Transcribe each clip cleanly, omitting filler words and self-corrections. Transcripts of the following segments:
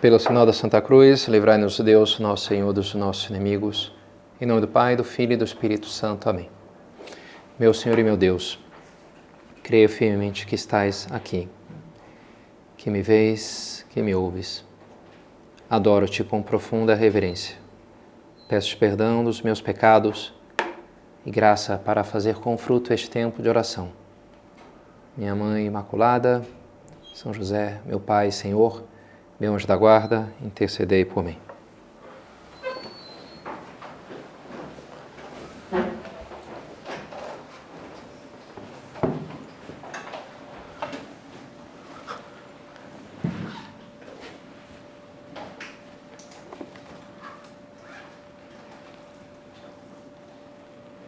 Pelo sinal da Santa Cruz, livrai-nos Deus, nosso Senhor, dos nossos inimigos. Em nome do Pai, do Filho e do Espírito Santo. Amém. Meu Senhor e meu Deus, creio firmemente que estais aqui, que me vês, que me ouves. Adoro-te com profunda reverência. Peço-te perdão dos meus pecados e graça para fazer com fruto este tempo de oração. Minha Mãe Imaculada, São José, meu Pai, Senhor, meu anjo da guarda, intercedei por mim.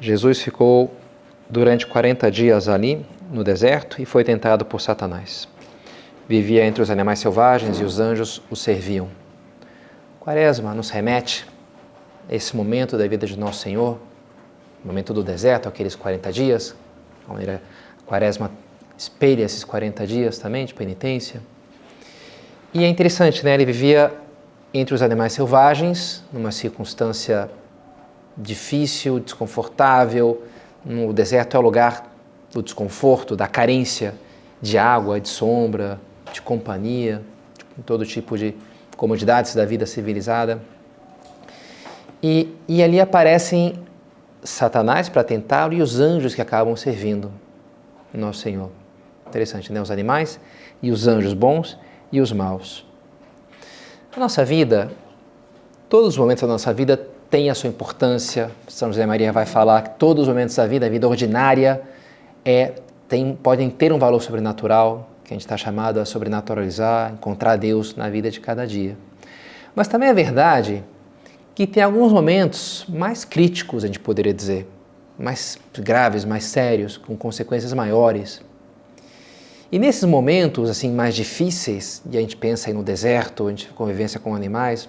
Jesus ficou durante 40 dias ali no deserto e foi tentado por Satanás. Vivia entre os animais selvagens e os anjos o serviam. Quaresma nos remete a esse momento da vida de Nosso Senhor, o momento do deserto, aqueles 40 dias. A Quaresma espelha esses 40 dias também de penitência. E é interessante, né? Ele vivia entre os animais selvagens, numa circunstância difícil, desconfortável. No deserto é o lugar do desconforto, da carência de água, de sombra, de companhia, de todo tipo de comodidades da vida civilizada. E ali aparecem Satanás para tentá-lo e os anjos que acabam servindo Nosso Senhor. Interessante, né? Os animais e os anjos bons e os maus. A nossa vida, todos os momentos da nossa vida têm a sua importância. São José Maria vai falar que todos os momentos da vida ordinária, podem ter um valor sobrenatural, que a gente está chamado a sobrenaturalizar, encontrar Deus na vida de cada dia. Mas também é verdade que tem alguns momentos mais críticos, a gente poderia dizer, mais graves, mais sérios, com consequências maiores. E nesses momentos assim mais difíceis, e a gente pensa aí no deserto, a gente convivência com animais,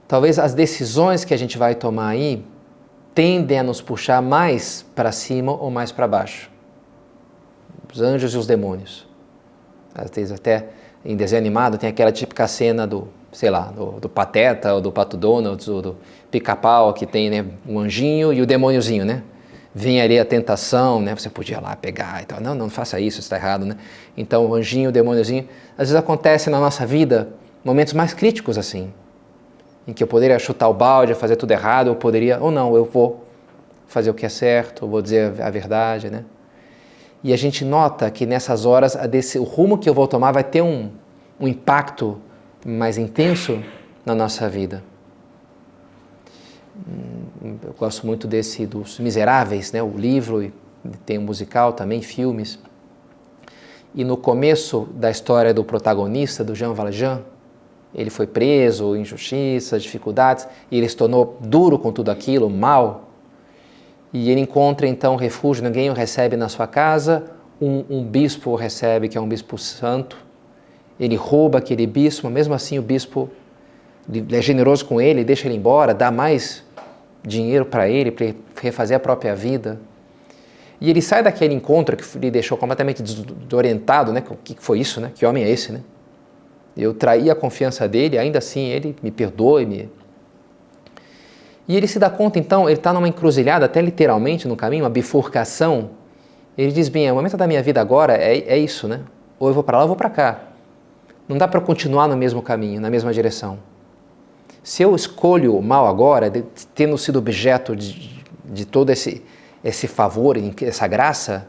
talvez as decisões que a gente vai tomar aí tendem a nos puxar mais para cima ou mais para baixo. Os anjos e os demônios. Às vezes até em desenho animado tem aquela típica cena do Pateta, ou do Pato Donald, ou do Pica-Pau, que tem, né, um anjinho e o demôniozinho, né? Vem ali a tentação, né? Você podia ir lá pegar e tal. Não faça isso está errado, né? Então o anjinho, o demôniozinho. Às vezes acontece na nossa vida momentos mais críticos assim, em que eu poderia chutar o balde, fazer tudo errado, eu vou fazer o que é certo, eu vou dizer a verdade, né? E a gente nota que nessas horas o rumo que eu vou tomar vai ter um impacto mais intenso na nossa vida. Eu gosto muito dos Miseráveis, né? O livro, e tem um musical também, filmes. E no começo da história do protagonista, do Jean Valjean, ele foi preso, injustiças, dificuldades, e ele se tornou duro com tudo aquilo, mal. E ele encontra então refúgio, ninguém o recebe na sua casa, um bispo o recebe, que é um bispo santo. Ele rouba aquele bispo, mas mesmo assim o bispo é generoso com ele, deixa ele embora, dá mais dinheiro para ele refazer a própria vida. E ele sai daquele encontro que lhe deixou completamente desorientado, né? O que foi isso, né? Que homem é esse, né? Eu traí a confiança dele, ainda assim ele me perdoe. E ele se dá conta, então, ele está numa encruzilhada, até literalmente no caminho, uma bifurcação. Ele diz, bem, o momento da minha vida agora é isso, né? Ou eu vou para lá ou eu vou para cá. Não dá para continuar no mesmo caminho, na mesma direção. Se eu escolho o mal agora, tendo sido objeto de todo esse favor, essa graça,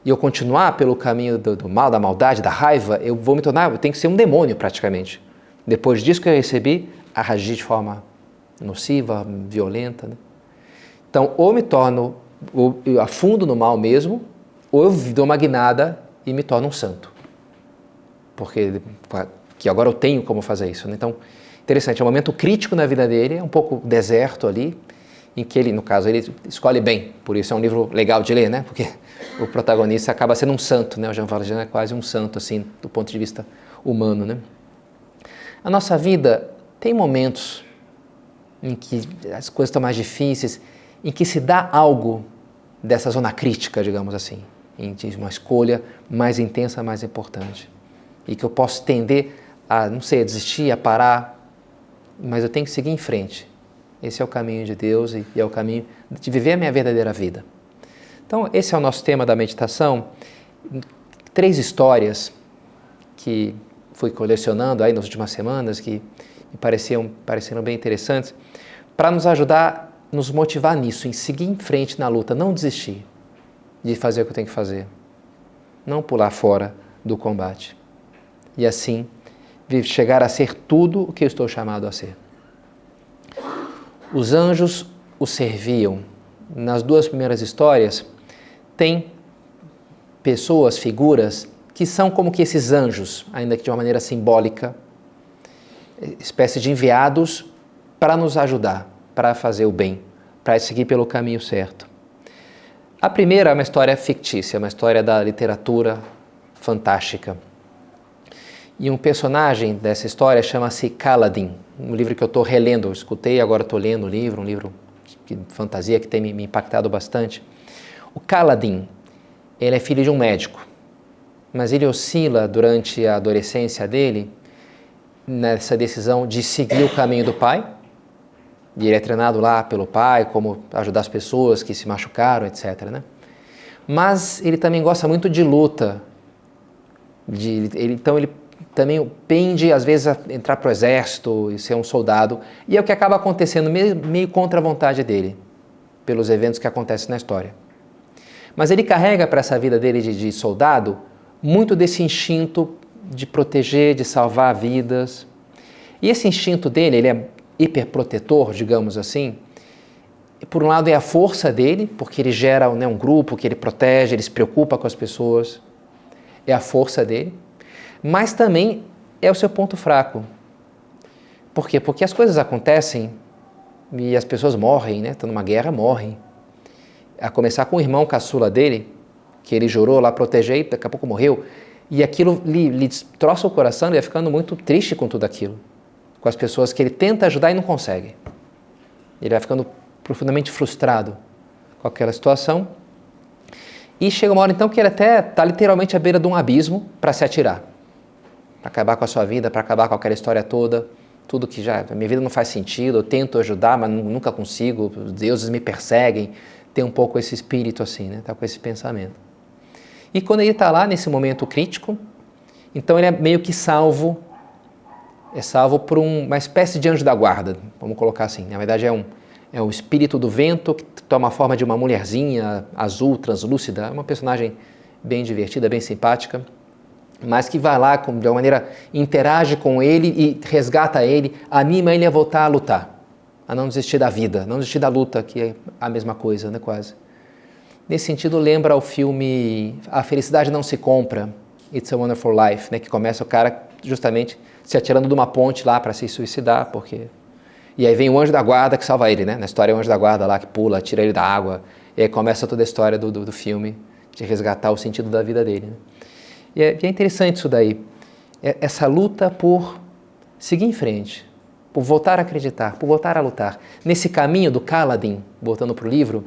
e eu continuar pelo caminho do mal, da maldade, da raiva, eu tenho que ser um demônio praticamente. Depois disso que eu recebi, agir de forma nociva, violenta, né? Então, ou me torno, eu afundo no mal mesmo, ou eu dou uma guinada e me torno um santo. Porque agora eu tenho como fazer isso, né? Então, interessante, é um momento crítico na vida dele, é um pouco deserto ali, em que ele, no caso, ele escolhe bem. Por isso é um livro legal de ler, né? Porque o protagonista acaba sendo um santo, né? O Jean Valjean é quase um santo, assim, do ponto de vista humano, né? A nossa vida tem momentos em que as coisas estão mais difíceis, em que se dá algo dessa zona crítica, digamos assim, em uma escolha mais intensa, mais importante. E que eu posso tender não sei, a desistir, a parar, mas eu tenho que seguir em frente. Esse é o caminho de Deus e é o caminho de viver a minha verdadeira vida. Então, esse é o nosso tema da meditação. 3 histórias que fui colecionando aí nas últimas semanas, que me pareceram bem interessantes, para nos ajudar, nos motivar nisso, em seguir em frente na luta, não desistir de fazer o que eu tenho que fazer, não pular fora do combate. E assim, chegar a ser tudo o que eu estou chamado a ser. Os anjos o serviam. Nas 2 primeiras histórias, tem pessoas, figuras, que são como que esses anjos, ainda que de uma maneira simbólica, espécie de enviados para nos ajudar, para fazer o bem, para seguir pelo caminho certo. A primeira é uma história fictícia, uma história da literatura fantástica. E um personagem dessa história chama-se Kaladin, um livro que eu estou relendo, eu escutei, agora estou lendo o livro, um livro de fantasia que tem me impactado bastante. O Kaladin, ele é filho de um médico, mas ele oscila durante a adolescência dele nessa decisão de seguir o caminho do pai, e ele é treinado lá pelo pai, como ajudar as pessoas que se machucaram, etc., né? Mas ele também gosta muito de luta, então ele também pende, às vezes, a entrar para o exército e ser um soldado, e é o que acaba acontecendo meio contra a vontade dele, pelos eventos que acontecem na história. Mas ele carrega para essa vida dele de soldado muito desse instinto de proteger, de salvar vidas. E esse instinto dele, ele é hiperprotetor, digamos assim. E por um lado é a força dele, porque ele gera um grupo que ele protege, ele se preocupa com as pessoas. É a força dele. Mas também é o seu ponto fraco. Por quê? Porque as coisas acontecem e as pessoas morrem, né? Estão numa guerra, morrem. A começar com o irmão caçula dele, que ele jurou lá proteger e daqui a pouco morreu. E aquilo lhe destroça o coração, ele vai ficando muito triste com tudo aquilo. Com as pessoas que ele tenta ajudar e não consegue. Ele vai ficando profundamente frustrado com aquela situação. E chega uma hora então que ele até está literalmente à beira de um abismo para se atirar. Para acabar com a sua vida, para acabar com aquela história toda. Tudo que já, a minha vida não faz sentido, eu tento ajudar, mas nunca consigo, os deuses me perseguem. Tem um pouco esse espírito assim, né? Tá com esse pensamento. E quando ele está lá nesse momento crítico, então ele é meio que salvo por uma espécie de anjo da guarda, vamos colocar assim. Na verdade é um espírito do vento que toma a forma de uma mulherzinha azul, translúcida, é uma personagem bem divertida, bem simpática, mas que vai lá, de alguma maneira, interage com ele e resgata ele, anima ele a voltar a lutar. A não desistir da vida, não desistir da luta, que é a mesma coisa, né, quase. Nesse sentido, lembra o filme A Felicidade Não Se Compra, It's a Wonderful Life, né, que começa o cara justamente se atirando de uma ponte lá para se suicidar, porque... E aí vem o anjo da guarda que salva ele, né? Na história é o anjo da guarda lá que pula, tira ele da água, e aí começa toda a história do filme, de resgatar o sentido da vida dele, né? E é interessante isso daí, essa luta por seguir em frente, por voltar a acreditar, por voltar a lutar. Nesse caminho do Kaladin, voltando para o livro,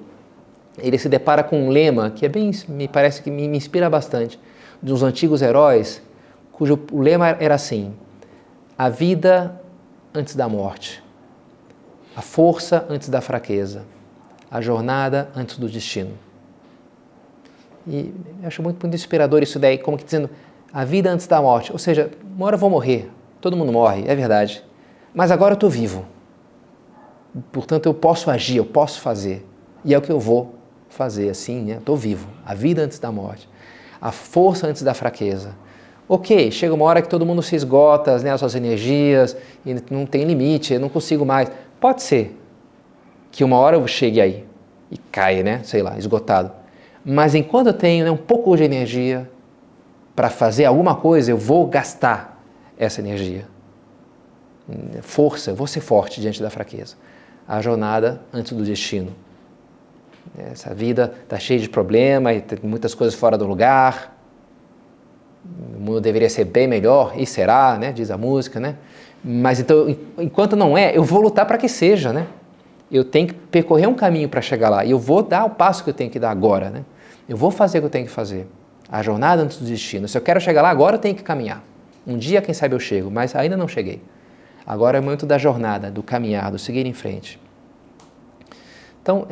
ele se depara com um lema que me parece que me inspira bastante, dos antigos heróis, cujo o lema era assim: a vida antes da morte, a força antes da fraqueza, a jornada antes do destino. E eu acho muito inspirador isso daí, como que dizendo, a vida antes da morte, ou seja, uma hora eu vou morrer, todo mundo morre, é verdade, mas agora eu estou vivo, portanto eu posso agir, eu posso fazer, e é o que eu vou fazer, assim, né? Estou vivo, a vida antes da morte, a força antes da fraqueza. Ok, chega uma hora que todo mundo se esgota, né, as suas energias, e não tem limite, eu não consigo mais. Pode ser que uma hora eu chegue aí e caia, né, sei lá, esgotado. Mas enquanto eu tenho, né, um pouco de energia para fazer alguma coisa, eu vou gastar essa energia. Força, eu vou ser forte diante da fraqueza. A jornada antes do destino. Essa vida está cheia de problemas, e tem muitas coisas fora do lugar. O mundo deveria ser bem melhor, e será, né, diz a música, né? Mas então, enquanto não é, eu vou lutar para que seja, né? Eu tenho que percorrer um caminho para chegar lá, e eu vou dar o passo que eu tenho que dar agora, né? Eu vou fazer o que eu tenho que fazer. A jornada antes do destino. Se eu quero chegar lá agora, eu tenho que caminhar. Um dia, quem sabe, eu chego, mas ainda não cheguei. Agora é o momento da jornada, do caminhar, do seguir em frente. Então,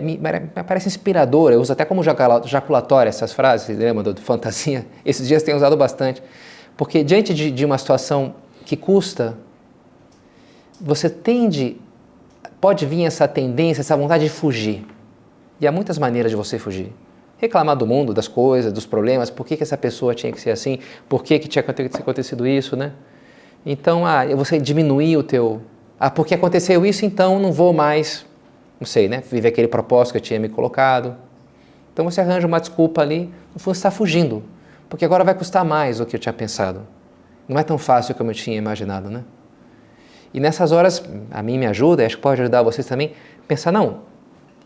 me parece inspirador, eu uso até como jaculatória essas frases, lembra do fantasia? Esses dias tenho usado bastante, porque diante de uma situação que custa, você pode vir essa tendência, essa vontade de fugir. E há muitas maneiras de você fugir. Reclamar do mundo, das coisas, dos problemas, por que essa pessoa tinha que ser assim, por que tinha acontecido isso, né? Então, você diminuir o teu... porque aconteceu isso, então não vou mais, não sei, né? Viver aquele propósito que eu tinha me colocado. Então você arranja uma desculpa ali, no fundo você está fugindo, porque agora vai custar mais do que eu tinha pensado. Não é tão fácil como eu tinha imaginado, né? E nessas horas, a mim me ajuda, e acho que pode ajudar vocês também, pensar, não,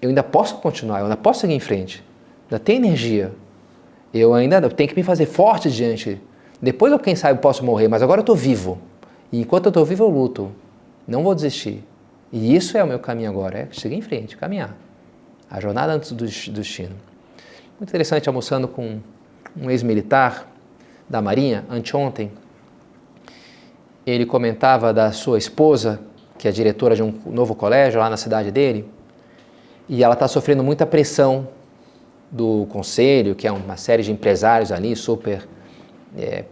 eu ainda posso continuar, eu ainda posso seguir em frente, ainda tenho energia, eu tenho que me fazer forte diante. Depois eu, quem sabe, posso morrer, mas agora eu estou vivo. E enquanto eu estou vivo, eu luto. Não vou desistir. E isso é o meu caminho agora, é seguir em frente, caminhar. A jornada antes do destino. Muito interessante, almoçando com um ex-militar da Marinha, anteontem, ele comentava da sua esposa, que é diretora de um novo colégio lá na cidade dele, e ela está sofrendo muita pressão do conselho, que é uma série de empresários ali super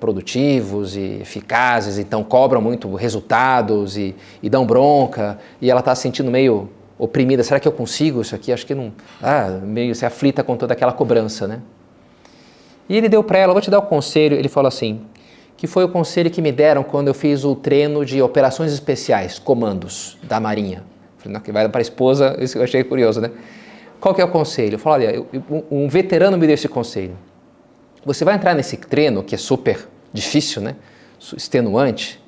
produtivos e eficazes, então cobram muito resultados e dão bronca, e ela está se sentindo meio oprimida. Será que eu consigo isso aqui? Acho que não... meio se aflita com toda aquela cobrança, né? E ele deu para ela, vou te dar o conselho, ele falou assim, que foi o conselho que me deram quando eu fiz o treino de operações especiais, comandos da Marinha. Falei, não, que vai dar para a esposa, isso eu achei curioso, né? Qual que é o conselho? Eu falei, olha, um veterano me deu esse conselho. Você vai entrar nesse treino, que é super difícil, né? Extenuante,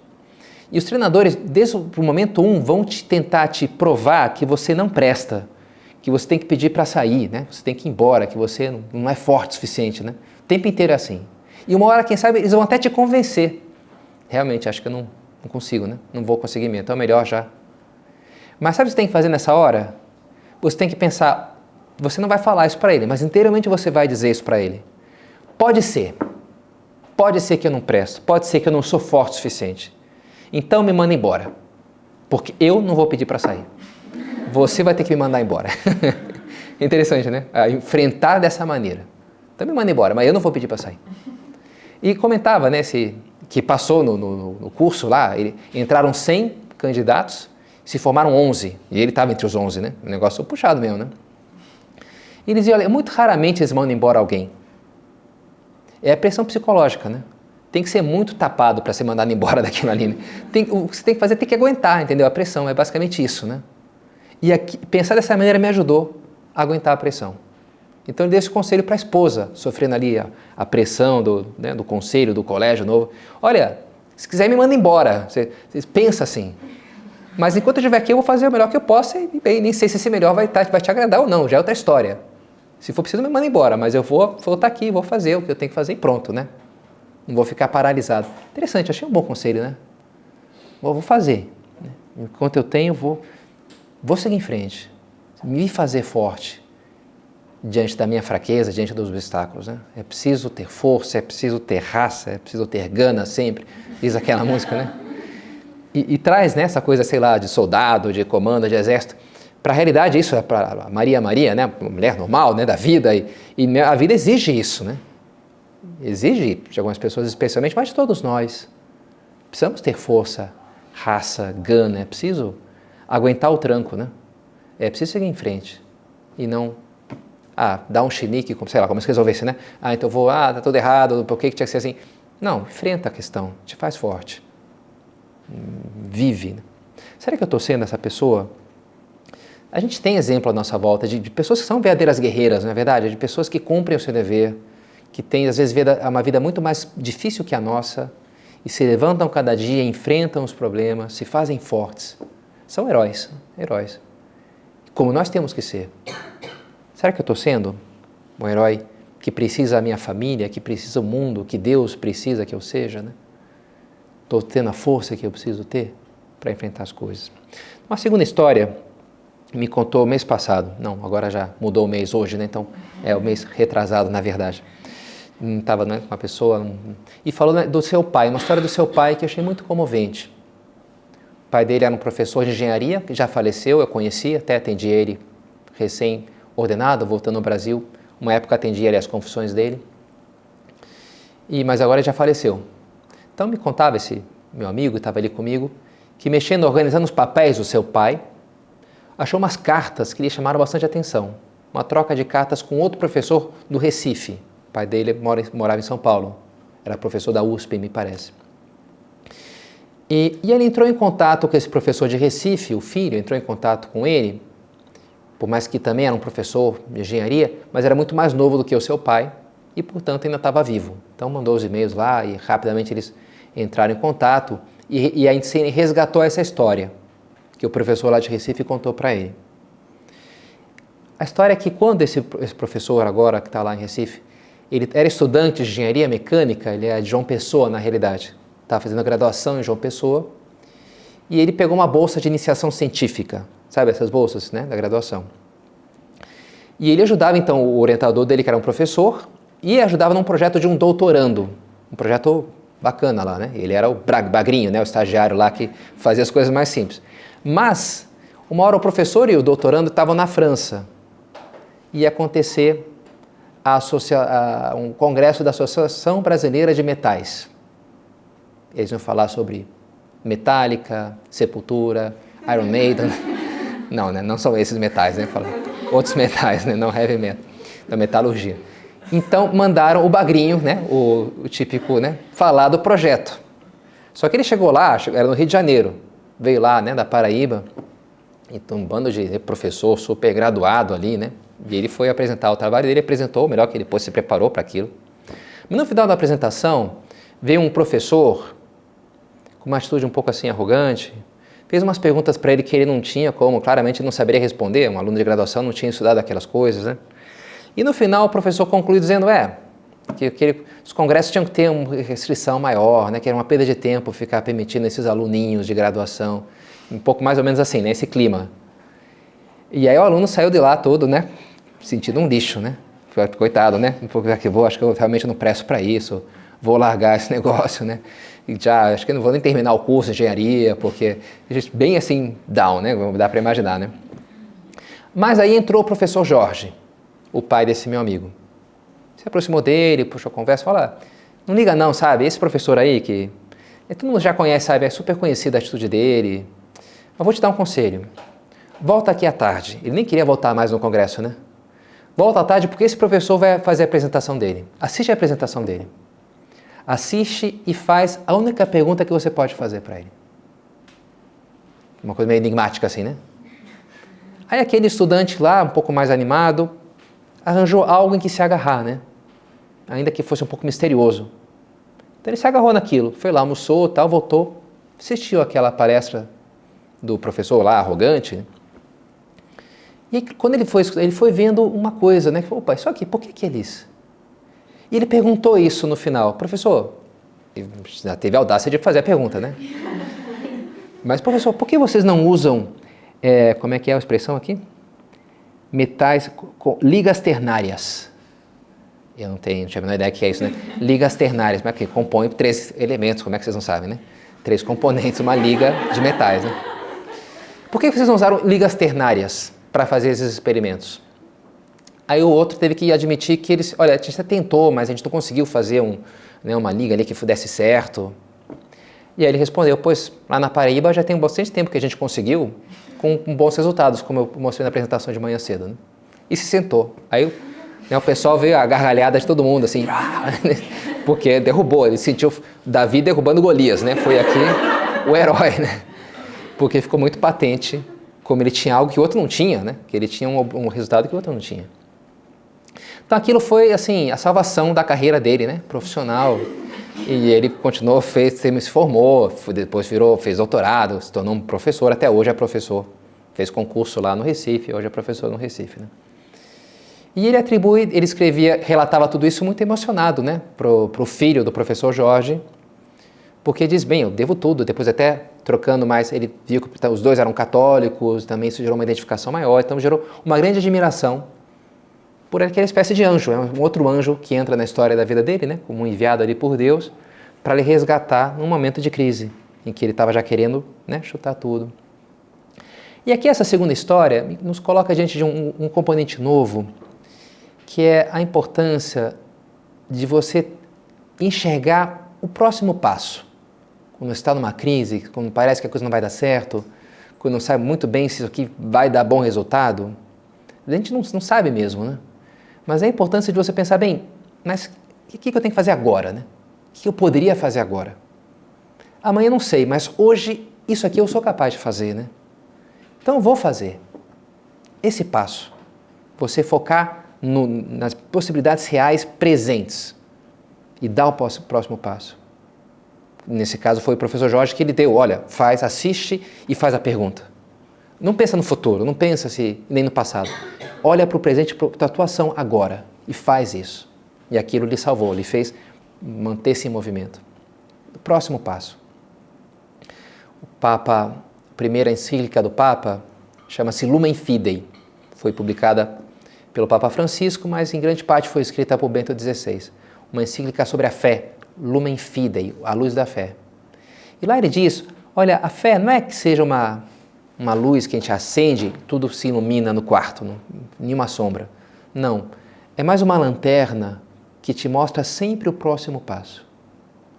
e os treinadores, desde o momento 1, vão tentar te provar que você não presta, que você tem que pedir para sair, né? Você tem que ir embora, que você não é forte o suficiente, né? O tempo inteiro é assim. E uma hora, quem sabe, eles vão até te convencer. Realmente, acho que eu não consigo, né? Não vou conseguir mesmo, então é melhor já. Mas sabe o que você tem que fazer nessa hora? Você tem que pensar, você não vai falar isso para ele, mas inteiramente você vai dizer isso para ele. Pode ser que eu não presto, pode ser que eu não sou forte o suficiente. Então me manda embora, porque eu não vou pedir para sair. Você vai ter que me mandar embora. Interessante, né? Enfrentar dessa maneira. Então me manda embora, mas eu não vou pedir para sair. E comentava, né, que passou no curso lá, entraram 100 candidatos, se formaram 11, e ele estava entre os 11, né? Um negócio puxado mesmo, né? E ele dizia, olha, muito raramente eles mandam embora alguém. É a pressão psicológica, né? Tem que ser muito tapado para ser mandado embora daquilo ali, né? O que você tem que fazer, tem que aguentar, entendeu? A pressão, é basicamente isso, né? E pensar dessa maneira me ajudou a aguentar a pressão. Então ele deu esse conselho para a esposa, sofrendo ali a pressão do conselho, do colégio novo. Olha, se quiser me manda embora, você pensa assim. Mas enquanto eu estiver aqui eu vou fazer o melhor que eu posso e bem, nem sei se esse melhor vai te agradar ou não, já é outra história. Se for preciso me manda embora, mas eu vou estar aqui, vou fazer o que eu tenho que fazer e pronto, né? Não vou ficar paralisado. Interessante, achei um bom conselho, né? Vou fazer. Enquanto eu tenho, vou seguir em frente. Me fazer forte diante da minha fraqueza, diante dos obstáculos, né? É preciso ter força, é preciso ter raça, é preciso ter gana sempre, diz aquela música, né? E traz, né, essa coisa, sei lá, de soldado, de comando, de exército. Para a realidade, isso é para Maria, né, uma mulher normal, né, da vida, e a vida exige isso, né? Exige de algumas pessoas especialmente, mas de todos nós. Precisamos ter força, raça, gana, é preciso aguentar o tranco, né? É preciso seguir em frente e não dar um chinique, sei lá, como se resolvesse, né? Então tá tudo errado, por que tinha que ser assim? Não, enfrenta a questão, te faz forte. Vive. Será que eu estou sendo essa pessoa? A gente tem exemplo à nossa volta de pessoas que são verdadeiras guerreiras, não é verdade? De pessoas que cumprem o seu dever, que têm, às vezes, uma vida muito mais difícil que a nossa e se levantam cada dia, enfrentam os problemas, se fazem fortes. São heróis, heróis. Como nós temos que ser. Será que eu estou sendo um herói que precisa a minha família, que precisa o mundo, que Deus precisa que eu seja, né? Estou tendo a força que eu preciso ter para enfrentar as coisas. Uma segunda história me contou mês passado, não, agora já mudou o mês hoje, né? Então é o mês retrasado, na verdade. estava, né, com uma pessoa, e falou, né, do seu pai, uma história do seu pai que eu achei muito comovente. O pai dele era um professor de engenharia, que já faleceu, eu conheci, até atendi ele recém-ordenado, voltando ao Brasil. Uma época atendi ele as confissões dele, mas agora ele já faleceu. Então me contava esse meu amigo, estava ali comigo, que mexendo, organizando os papéis do seu pai, achou umas cartas que lhe chamaram bastante atenção. Uma troca de cartas com outro professor do Recife. O pai dele morava em São Paulo. Era professor da USP, me parece. E ele entrou em contato com esse professor de Recife, o filho entrou em contato com ele, por mais que também era um professor de engenharia, mas era muito mais novo do que o seu pai e, portanto, ainda estava vivo. Então mandou os e-mails lá e rapidamente eles entraram em contato e a gente resgatou essa história que o professor lá de Recife contou para ele. A história é que quando esse professor agora que está lá em Recife, ele era estudante de engenharia mecânica, ele é de João Pessoa na realidade, estava fazendo a graduação em João Pessoa, e ele pegou uma bolsa de iniciação científica, sabe essas bolsas, né, da graduação. E ele ajudava então o orientador dele, que era um professor, e ajudava num projeto de um doutorando, um projeto bacana lá, né? Ele era o bagrinho, né, o estagiário lá que fazia as coisas mais simples. Mas, uma hora o professor e o doutorando estavam na França. Ia acontecer um congresso da Associação Brasileira de Metais. Eles iam falar sobre Metallica, Sepultura, Iron Maiden. Não, né? Não são esses metais, né? Outros metais, né? Não heavy metal, da metalurgia. Então mandaram o bagrinho, né? O típico, né? Falar do projeto. Só que ele chegou lá, era no Rio de Janeiro, veio lá, né? Da Paraíba, então um bando de professor super graduado ali, né? E ele foi apresentar o trabalho dele, apresentou, melhor que ele depois se preparou para aquilo. Mas no final da apresentação, veio um professor com uma atitude um pouco assim arrogante, fez umas perguntas para ele que ele não tinha como, claramente não saberia responder, um aluno de graduação não tinha estudado aquelas coisas, né? E no final o professor concluiu dizendo, que os congressos tinham que ter uma restrição maior, né? Que era uma perda de tempo ficar permitindo esses aluninhos de graduação, um pouco mais ou menos assim, né? Esse clima. E aí o aluno saiu de lá todo, né? Sentindo um lixo, né? Coitado, né? Acho que eu realmente não presto para isso, vou largar esse negócio, né? E já, acho que não vou nem terminar o curso de engenharia, porque bem assim, down, né? Dá para imaginar, né? Mas aí entrou o professor Jorge, o pai desse meu amigo. Se aproximou dele, puxou a conversa, fala, não liga não, sabe? Esse professor aí que todo mundo já conhece, sabe? É super conhecido a atitude dele. Mas vou te dar um conselho. Volta aqui à tarde. Ele nem queria voltar mais no congresso, né? Volta à tarde porque esse professor vai fazer a apresentação dele. Assiste a apresentação dele. Assiste e faz a única pergunta que você pode fazer para ele. Uma coisa meio enigmática assim, né? Aí aquele estudante lá, um pouco mais animado, arranjou algo em que se agarrar, né? Ainda que fosse um pouco misterioso. Então ele se agarrou naquilo, foi lá, almoçou, tal, voltou, assistiu aquela palestra do professor lá, arrogante, né? E aí, quando ele foi vendo uma coisa, né? Opa, isso aqui, por que eles? E ele perguntou isso no final. Professor, ele já teve a audácia de fazer a pergunta, né? Mas, professor, por que vocês não usam, como é que é a expressão aqui? Metais com ligas ternárias. Eu não tinha a menor ideia que é isso, né? Ligas ternárias, mas que compõem 3 elementos, como é que vocês não sabem, né? 3 componentes, uma liga de metais, né? Por que vocês não usaram ligas ternárias para fazer esses experimentos? Aí o outro teve que admitir que eles, olha, a gente até tentou, mas a gente não conseguiu fazer uma liga ali que desse certo. E aí ele respondeu, pois lá na Paraíba já tem bastante tempo que a gente conseguiu com bons resultados, como eu mostrei na apresentação de manhã cedo, né? E se sentou. Aí o pessoal veio a gargalhada de todo mundo, assim, porque derrubou, ele sentiu Davi derrubando Golias, né? Foi aqui o herói, né? Porque ficou muito patente como ele tinha algo que o outro não tinha, né? Que ele tinha um resultado que o outro não tinha. Então aquilo foi, assim, a salvação da carreira dele, né? Profissional. E ele continuou, se formou, depois fez doutorado, se tornou um professor, até hoje é professor. Fez concurso lá no Recife, hoje é professor no Recife, né? E ele relatava tudo isso muito emocionado, né? Pro filho do professor Jorge, porque diz, bem, eu devo tudo, depois até trocando mais, ele viu que os dois eram católicos, também isso gerou uma identificação maior, então gerou uma grande admiração por aquela espécie de anjo, é um outro anjo que entra na história da vida dele, né, como um enviado ali por Deus, para lhe resgatar num momento de crise, em que ele estava já querendo, né, chutar tudo. E aqui essa segunda história nos coloca diante de um componente novo, que é a importância de você enxergar o próximo passo. Quando você está numa crise, quando parece que a coisa não vai dar certo, quando não sabe muito bem se isso aqui vai dar bom resultado, a gente não sabe mesmo, né? Mas é a importância de você pensar, bem, mas o que eu tenho que fazer agora, né? O que eu poderia fazer agora? Amanhã não sei, mas hoje isso aqui eu sou capaz de fazer, né? Então eu vou fazer esse passo. Você focar nas possibilidades reais presentes e dar o próximo passo. Nesse caso foi o professor Jorge que ele deu, olha, faz, assiste e faz a pergunta. Não pensa no futuro, não pensa nem no passado. Olha para o presente, para a tua ação agora e faz isso. E aquilo lhe salvou, lhe fez manter-se em movimento. O próximo passo. A primeira encíclica do Papa chama-se Lumen Fidei. Foi publicada pelo Papa Francisco, mas em grande parte foi escrita por Bento XVI. Uma encíclica sobre a fé, Lumen Fidei, a luz da fé. E lá ele diz, olha, a fé não é que seja uma luz que a gente acende, tudo se ilumina no quarto, nenhuma sombra. Não, é mais uma lanterna que te mostra sempre o próximo passo.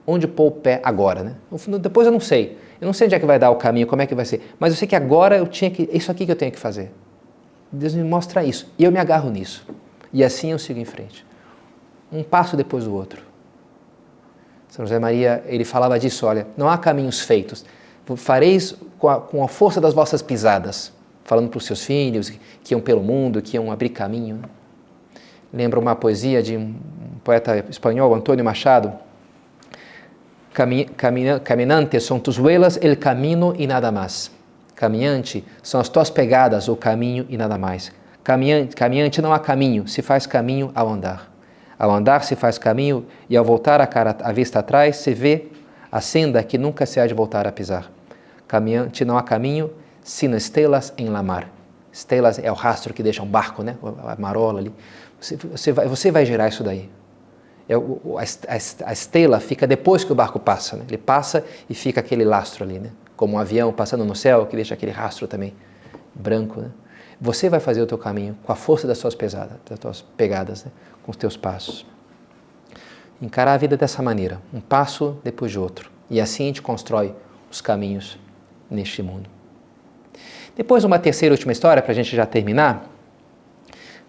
Onde pôr o pé agora, né? Depois eu não sei onde é que vai dar o caminho, como é que vai ser, mas eu sei que agora isso aqui que eu tenho que fazer. Deus me mostra isso, e eu me agarro nisso. E assim eu sigo em frente. Um passo depois do outro. São José Maria, ele falava disso, olha, não há caminhos feitos. Fareis com a força das vossas pisadas, falando para os seus filhos que iam pelo mundo, que iam abrir caminho. Lembra uma poesia de um poeta espanhol, Antônio Machado, Caminante são tus huelas, el camino e nada mais. Caminhante são as tuas pegadas, o caminho e nada mais. Caminhante não há caminho, se faz caminho ao andar. Ao andar se faz caminho e ao voltar a vista atrás se vê a senda que nunca se há de voltar a pisar. Caminhante não há caminho, sino estrelas em la mar. Estrelas é o rastro que deixa um barco, né? A marola ali. Você vai gerar isso daí. A estrela fica depois que o barco passa, né? Ele passa e fica aquele lastro ali, né? Como um avião passando no céu que deixa aquele rastro também branco, né? Você vai fazer o teu caminho com a força das suas pegadas, né? Com os teus passos. Encarar a vida dessa maneira, um passo depois de outro. E assim a gente constrói os caminhos neste mundo. Depois uma terceira e última história, para a gente já terminar.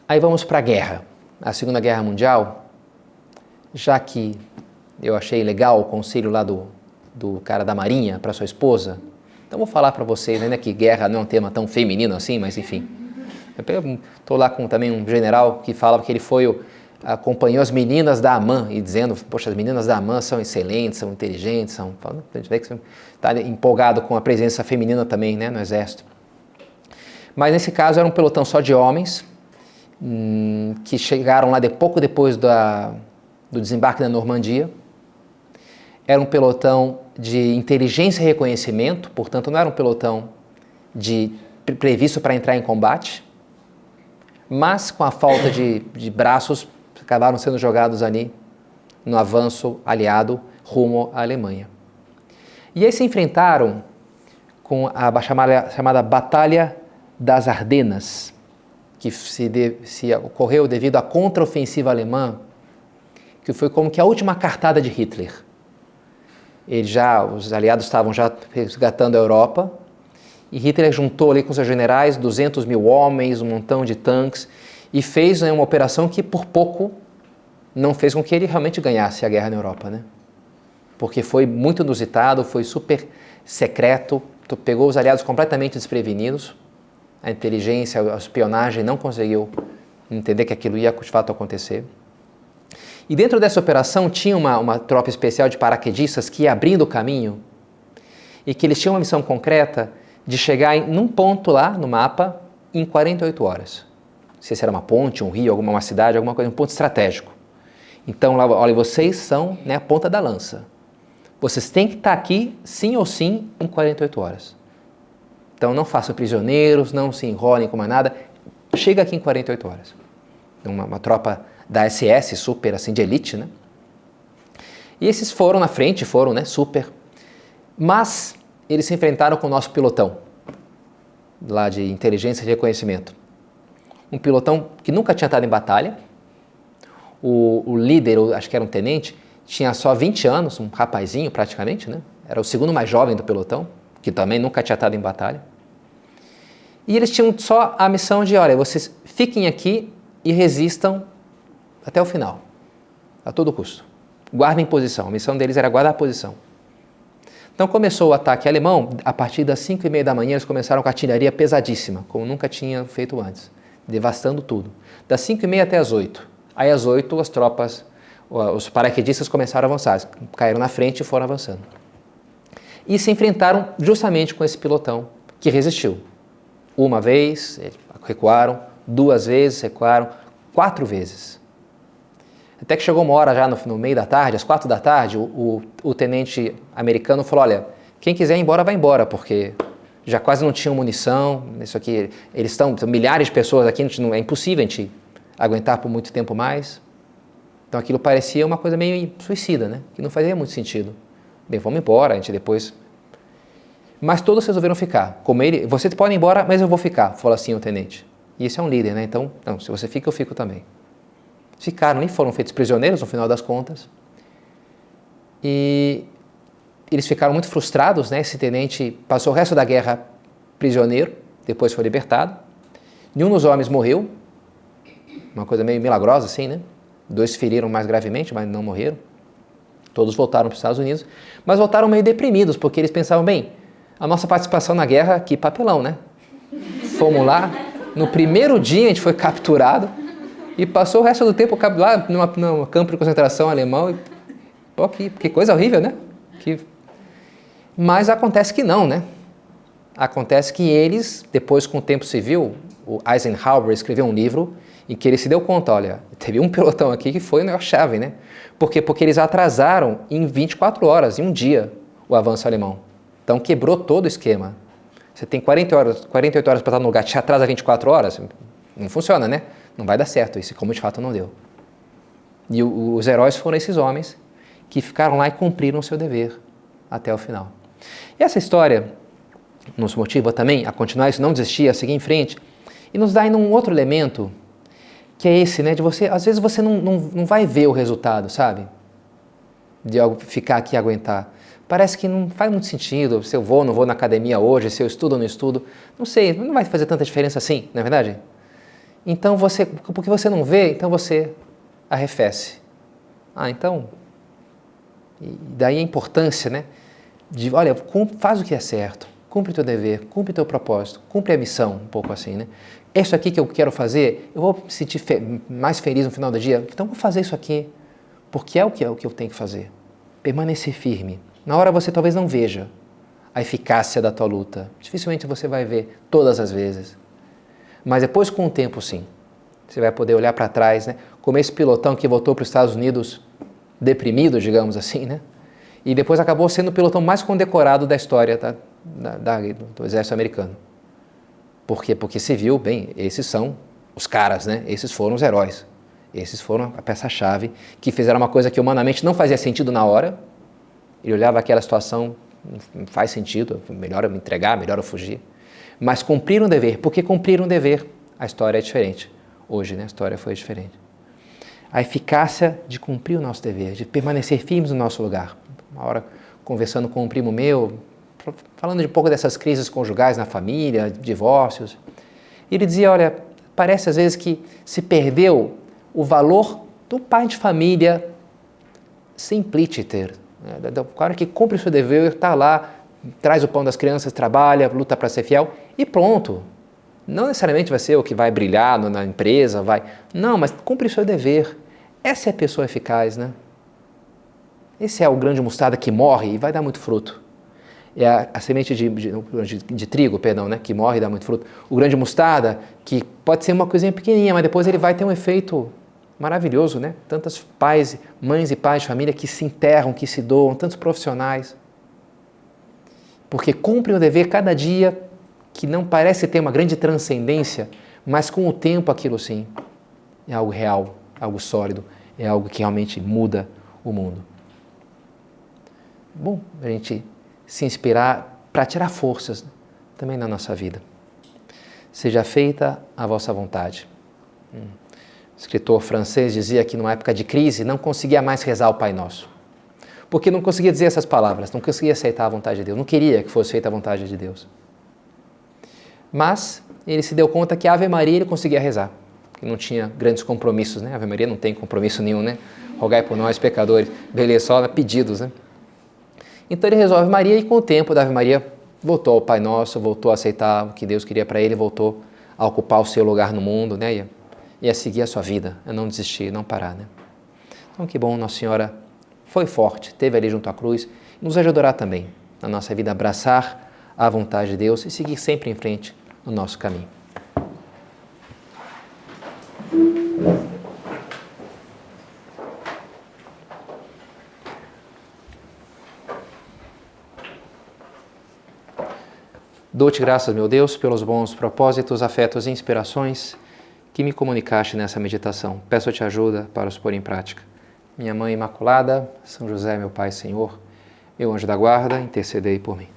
Aí vamos para a guerra, a Segunda Guerra Mundial. Já que eu achei legal o conselho lá do cara da Marinha para sua esposa, então vou falar para vocês, ainda que guerra não é um tema tão feminino assim, mas enfim. Estou lá com também um general que fala que ele acompanhou as meninas da AMAN e dizendo, poxa, as meninas da AMAN são excelentes, são inteligentes, a gente vê que está empolgado com a presença feminina também, né, no Exército. Mas nesse caso era um pelotão só de homens que chegaram lá pouco depois do desembarque da Normandia. Era um pelotão de inteligência e reconhecimento, portanto não era um pelotão previsto para entrar em combate, mas com a falta de braços acabaram sendo jogados ali no avanço aliado rumo à Alemanha. E aí se enfrentaram com a chamada Batalha das Ardenas, que se ocorreu devido à contraofensiva alemã, que foi como que a última cartada de Hitler. Os aliados estavam já resgatando a Europa, e Hitler juntou ali com seus generais 200 mil homens, um montão de tanques, e fez uma operação que por pouco não fez com que ele realmente ganhasse a guerra na Europa, né? Porque foi muito inusitado, foi super secreto, pegou os aliados completamente desprevenidos, a inteligência, a espionagem não conseguiu entender que aquilo ia de fato acontecer. E dentro dessa operação tinha uma tropa especial de paraquedistas que ia abrindo o caminho e que eles tinham uma missão concreta de chegar num ponto lá no mapa em 48 horas. Não sei se era uma ponte, um rio, uma cidade, alguma coisa, um ponto estratégico. Então, lá, olha, vocês são, né, a ponta da lança. Vocês têm que estar aqui, sim ou sim, em 48 horas. Então, não façam prisioneiros, não se enrolem com mais nada. Chega aqui em 48 horas. uma tropa da SS, super, assim, de elite, né? E esses foram na frente, foram, né, super. Mas eles se enfrentaram com o nosso pilotão, lá de inteligência e reconhecimento. Um pilotão que nunca tinha estado em batalha. O líder, acho que era um tenente, tinha só 20 anos, um rapazinho praticamente, né? Era o segundo mais jovem do pelotão, que também nunca tinha estado em batalha. E eles tinham só a missão de, olha, vocês fiquem aqui e resistam até o final, a todo custo. Guardem posição, a missão deles era guardar a posição. Então começou o ataque alemão, a partir das 5h30 da manhã eles começaram com artilharia pesadíssima, como nunca tinham feito antes, devastando tudo. Das 5h30 até as 8. Aí às 8 as tropas, os paraquedistas começaram a avançar, caíram na frente e foram avançando. E se enfrentaram justamente com esse pilotão que resistiu. Uma vez recuaram, 2 vezes recuaram, 4 vezes. Até que chegou uma hora já no meio da tarde, às 4 da tarde, o tenente americano falou, olha, quem quiser ir embora, vai embora, porque já quase não tinham munição, isso aqui, eles são milhares de pessoas aqui, é impossível a gente aguentar por muito tempo mais. Então aquilo parecia uma coisa meio suicida, né? Que não fazia muito sentido. Bem, vamos embora, a gente depois... Mas todos resolveram ficar. Como ele, você pode ir embora, mas eu vou ficar, falou assim o tenente. E esse é um líder, né? Então, não, se você fica, eu fico também. Ficaram e foram feitos prisioneiros no final das contas. E eles ficaram muito frustrados, né? Esse tenente passou o resto da guerra prisioneiro, depois foi libertado. Nenhum dos homens morreu, uma coisa meio milagrosa assim, né? 2 se feriram mais gravemente, mas não morreram. Todos voltaram para os Estados Unidos, mas voltaram meio deprimidos, porque eles pensavam, bem, a nossa participação na guerra, que papelão, né? Fomos lá, no primeiro dia a gente foi capturado e passou o resto do tempo lá num campo de concentração alemão. E, pô, que coisa horrível, né? Mas acontece que não, né? Acontece que eles, depois com o tempo civil, o Eisenhower escreveu um livro em que ele se deu conta, olha, teve um pelotão aqui que foi a chave, né? Por quê? Porque eles atrasaram em 24 horas, em um dia, o avanço alemão. Então quebrou todo o esquema. Você tem 48 horas para estar no lugar, te atrasa 24 horas, não funciona, né? Não vai dar certo isso, como de fato não deu. E os heróis foram esses homens que ficaram lá e cumpriram o seu dever até o final. E essa história nos motiva também a continuar isso, não desistir, a seguir em frente, e nos dá ainda um outro elemento, que é esse, né, de você, às vezes você não vai ver o resultado, sabe? De algo ficar aqui e aguentar. Parece que não faz muito sentido, se eu vou ou não vou na academia hoje, se eu estudo ou não estudo, não sei, não vai fazer tanta diferença assim, não é verdade? Então porque você não vê, então você arrefece. Então, e daí a importância, né, de, olha, faz o que é certo, cumpre o teu dever, cumpre o teu propósito, cumpre a missão, um pouco assim, né? Isso aqui que eu quero fazer, eu vou me sentir mais feliz no final do dia, então vou fazer isso aqui, porque é o que eu tenho que fazer. Permanecer firme. Na hora você talvez não veja a eficácia da tua luta, dificilmente você vai ver todas as vezes, mas depois com o tempo sim, você vai poder olhar para trás, né? Como esse pilotão que voltou para os Estados Unidos deprimido, digamos assim, né? E depois acabou sendo o pilotão mais condecorado da história do exército americano. Por quê? Porque se viu, bem, esses são os caras, né? Esses foram os heróis. Esses foram a peça-chave que fizeram uma coisa que humanamente não fazia sentido na hora. Ele olhava aquela situação, não faz sentido, melhor eu me entregar, melhor eu fugir. Mas cumpriram o dever. Porque cumpriram o dever, a história é diferente. Hoje, né? A história foi diferente. A eficácia de cumprir o nosso dever, de permanecer firmes no nosso lugar. Uma hora, conversando com um primo meu, falando de um pouco dessas crises conjugais na família, divórcios, ele dizia, olha, parece às vezes que se perdeu o valor do pai de família simpliciter, né? O cara que cumpre o seu dever, está lá, traz o pão das crianças, trabalha, luta para ser fiel e pronto. Não necessariamente vai ser o que vai brilhar na empresa, não, mas cumpre o seu dever. Essa é a pessoa eficaz, né? Esse é o grão de mostarda que morre e vai dar muito fruto. É a semente de trigo, perdão, né, que morre e dá muito fruto. O grão de mostarda, que pode ser uma coisinha pequenininha, mas depois ele vai ter um efeito maravilhoso, né? Tantas mães e pais de família que se enterram, que se doam, tantos profissionais. Porque cumprem o dever cada dia, que não parece ter uma grande transcendência, mas com o tempo aquilo sim é algo real, algo sólido, é algo que realmente muda o mundo. Bom, a gente se inspirar para tirar forças também na nossa vida. Seja feita a vossa vontade. O escritor francês dizia que numa época de crise não conseguia mais rezar o Pai Nosso. Porque não conseguia dizer essas palavras, não conseguia aceitar a vontade de Deus, não queria que fosse feita a vontade de Deus. Mas ele se deu conta que a Ave Maria ele conseguia rezar, que não tinha grandes compromissos, né? A Ave Maria não tem compromisso nenhum, né? Rogai por nós, pecadores, beleza, só pedidos, né? Então ele rezou a Ave Maria e com o tempo da Ave Maria voltou ao Pai Nosso, voltou a aceitar o que Deus queria para ele, voltou a ocupar o seu lugar no mundo, né? E a seguir a sua vida, a não desistir, não parar, né? Então que bom, Nossa Senhora foi forte, esteve ali junto à cruz e nos ajudará também na nossa vida a abraçar a vontade de Deus e seguir sempre em frente no nosso caminho. Dou-te graças, meu Deus, pelos bons propósitos, afetos e inspirações que me comunicaste nessa meditação. Peço-te ajuda para os pôr em prática. Minha Mãe Imaculada, São José, meu Pai, Senhor, meu anjo da guarda, intercedei por mim.